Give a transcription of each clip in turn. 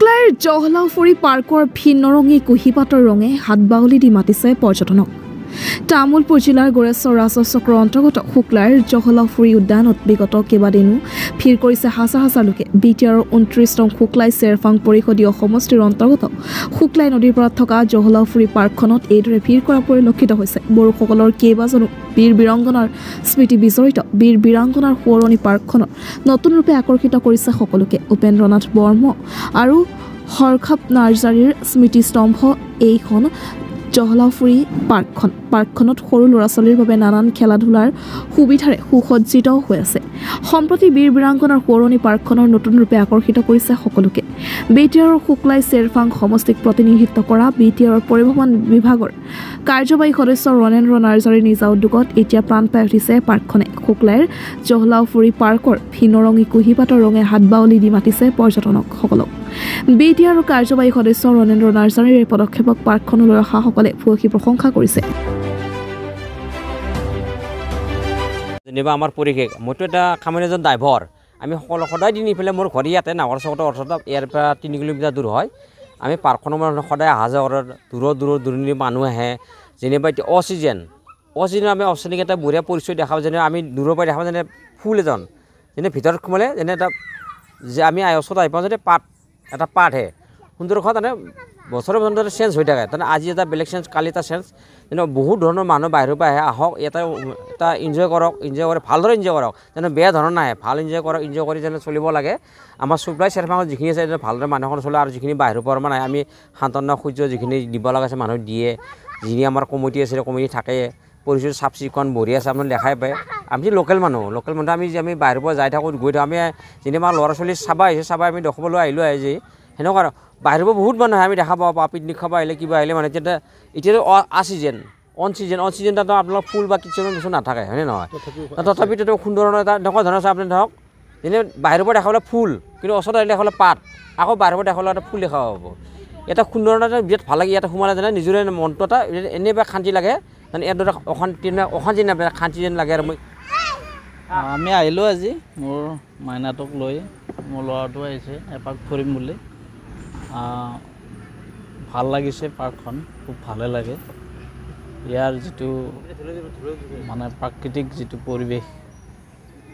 শুক্লাইৰ জহলাউফুৰি পাৰ্কৰ ভিন্নৰঙী কুঁহিপাতৰ ৰঙে হাত বাউলি দি মাতিছে পৰ্যটনক। তামুলপুৰ জিলাৰ গোৰেশ্বৰ ৰাজহ চক্ৰৰ অন্তৰ্গত শুক্লাইৰ জহলাউফুৰি উদ্যানত বিগত কেইবাদিনো ভিৰ কৰিছে হাজাৰ হাজাৰ লোকে। BTR 29 নং শুক্লাই চেৰফাং পৰিষদীয় সমষ্টিৰ অন্তৰ্গত শুক্লাই নদীৰ পাৰত থকা জহলাউফুৰি পাৰ্কখনত এইদৰে ভিৰ কৰা পৰিলক্ষিত হৈছে। বড়োসকলৰ কেইবাজনো বীৰ বীৰাংগনাৰ স্মৃতি বিজড়িত বীৰ বীৰাংগনাৰ সোঁৱৰণি পাৰ্কখনত নতুন ৰূপে আকৰ্ষিত কৰিছে সকলোকে। উপেন্দ্ৰনাথ বৰ্ম আৰু হৰখাপ নাৰ্জাৰীৰ স্মৃতিস্তম্ভ এইখন জহলাউফুৰি পাৰ্কখনত সৰু ল'ৰা ছোৱালীৰ বাবে নানান খেলা ধূলাৰ সুবিধাৰে সুসজ্জিত হৈ আছে। সম্প্ৰতি বীৰ বীৰাংগনাৰ সোঁৱৰণি পাৰ্কখনৰ নতুন ৰূপে আকৰ্ষিত কৰিছে সকলোকে। BTR শুক্লাই চেৰফাং সমষ্টিক প্ৰতিনিধিত্ব কৰা BTR পৰিবহণ বিভাগৰ কাৰ্যবাহী সদস্য ৰণেন্দ্ৰ নাৰ্জাৰীৰ নিজা উদ্যোগত এতিয়া প্ৰাণ পাই উঠিছে পাৰ্কখনে। শুক্লাইৰ জহলাউফুৰি পাৰ্কৰ ভিন্নৰঙী কুঁহিপাতৰ ৰঙে হাত বাউলি দি মাতিছে পৰ্যটনকসকলক। BTR কাৰ্যবাহী সদস্য ৰণেন্দ্ৰ নাৰ্জাৰীৰ এই পদক্ষেপক পাৰ্কখনলৈ অহাসকলে ভূয়সী প্ৰশংসা কৰিছে। যেনিবা আমাৰ পৰিৱেশ মইতো এটা কামনি এজন ড্ৰাইভাৰ, আমি সকলো সদায় দিন ইফালে মোৰ ঘৰ ইয়াতে নাৱৰ চকতৰ অৰ্থত ইয়াৰ পৰা 3 কিলোমিটাৰ দূৰ হয়। আমি পাৰ্কখনৰ সদায় অহা যোৱা কৰাৰ দূৰৰ মানুহ আহে। যেনিবা এতিয়া অক্সিজেন আমি অক্সিজেন এটা বঢ়িয়া পৰিচয় দেখাব, যেনে আমি দূৰৰ পৰা দেখাব যেনে ফুল এজন যেনে ভিতৰত সোমালে যেনে এটা যে আমি ওচৰত আহি পাওঁ যেনে এটা পাতহে সুন্দৰখন মানে বছৰে বছৰে চেঞ্জ হৈ থাকে। তাৰমানে আজি এটা বেলেগ চেঞ্জ, কালি এটা চেঞ্জ। যেনে বহুত ধৰণৰ মানুহ বাহিৰৰ পৰা আহে, আহক এটা এনজয় কৰক, এনজয় কৰে ভালদৰে এনজয় কৰক, যেনে বেয়া ধৰণৰ নাহে, ভাল এনজয় কৰক, এনজয় কৰি যেনে চলিব লাগে। আমাৰ শুক্লাই চেৰফাঙত যিখিনি আছে ভালদৰে মানুহখন চলে, আৰু যিখিনি বাহিৰৰ পৰা মানে আমি সান্তনা সূৰ্য যিখিনি দিব লগা আছে মানুহ দিয়ে, যিখিনি আমাৰ কমিটি আছে কমিটি থাকে, পৰিচয় চাফ চিকুণ বঢ়িয়া আছে আপুনি দেখাই পায়। আমি লোকেল মানুহ আমি বাহিৰৰ পৰা যাই থাকোঁ গৈ থাকোঁ, আমি যেনিবা ল'ৰা ছোৱালী চাবা আমি দেখাবলৈ আহিলোঁ যে সেনেকুৱা বাহিৰৰ পৰা বহুত মানুহ আহে, আমি দেখা পাওঁ পিকনিক খাব আহিলে কিবা আহিলে মানে এতিয়াতো অন চিজন তাতো আপোনালোক ফুল বা কিছুমান বস্তু নাথাকে হয়নে নহয়। তথাপিতো সুন্দৰ এটা এনেকুৱা ধৰণৰ আছে আপুনি ধৰক যেনে বাহিৰৰ পৰা দেখাবলৈ ফুল, কিন্তু ওচৰত আহিলে দেখাবলৈ পাত, আকৌ বাহিৰৰ পৰা দেখাবলৈ এটা ফুল দেখা পাব। এটা সুন্দৰ এটা বিৰাট ভাল লাগে। ইয়াতে সোমালে যেনে নিজৰে মনটো এটা এনেই শান্তি লাগে, মানে ইয়াৰ দৰে অশান্তি নাপায়, শান্তি যেন লাগে। আৰু আমি আহিলোঁ আজি মোৰ মাইনাটোক লৈ, মোৰ ল'ৰাটো আহিছে এপাক ফুৰিম বুলি। ভাল লাগিছে পাৰ্কখন, খুব ভালে লাগে। ইয়াৰ যিটো মানে প্ৰাকৃতিক যিটো পৰিৱেশ,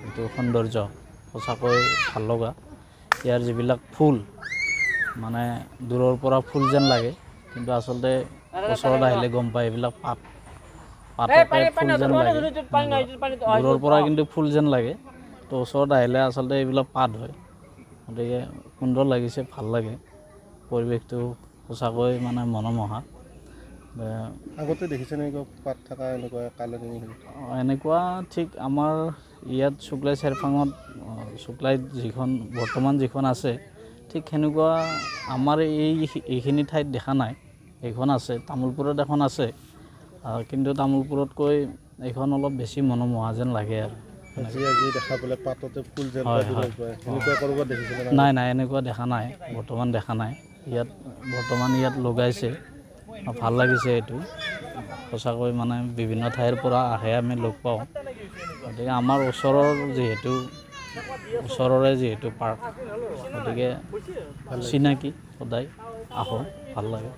যিটো সৌন্দৰ্য সঁচাকৈ ভাল লগা। ইয়াৰ যিবিলাক ফুল মানে দূৰৰ পৰা ফুল যেন লাগে, কিন্তু আচলতে ওচৰত আহিলে গম পায় এইবিলাক পাতকে ফুল যেন লাগে। দূৰৰ পৰা কিন্তু ফুল যেন লাগে, তো ওচৰত আহিলে আচলতে এইবিলাক পাত হয়। গতিকে সুন্দৰ লাগিছে, ভাল লাগে পৰিৱেশটো, সঁচাকৈ মানে মনোমোহা। আগতে দেখিছে নেকি পাত থকা এনেকুৱা কালাৰিং? এনেকুৱা ঠিক আমাৰ ইয়াত শুক্লাই চেৰফাঙত শুক্লাইত বৰ্তমান যিখন আছে ঠিক সেনেকুৱা আমাৰ এইখিনি ঠাইত দেখা নাই। এইখন আছে তামোলপুৰত এখন আছে, কিন্তু তামোলপুৰতকৈ এইখন অলপ বেছি মনোমোহা যেন লাগে। আৰু দেখা পালে পাততে ফুল যেন নাই এনেকুৱা দেখা নাই, বৰ্তমান দেখা নাই। বৰ্তমান ইয়াত লগাইছে, ভাল লাগিছে। এইটো সঁচাকৈ মানে বিভিন্ন ঠাইৰ পৰা আহে, আমি লগ পাওঁ। গতিকে আমাৰ ওচৰৰে যিহেতু পাৰ্ক, গতিকে চিনাকি সদায় আহোঁ, ভাল লাগে।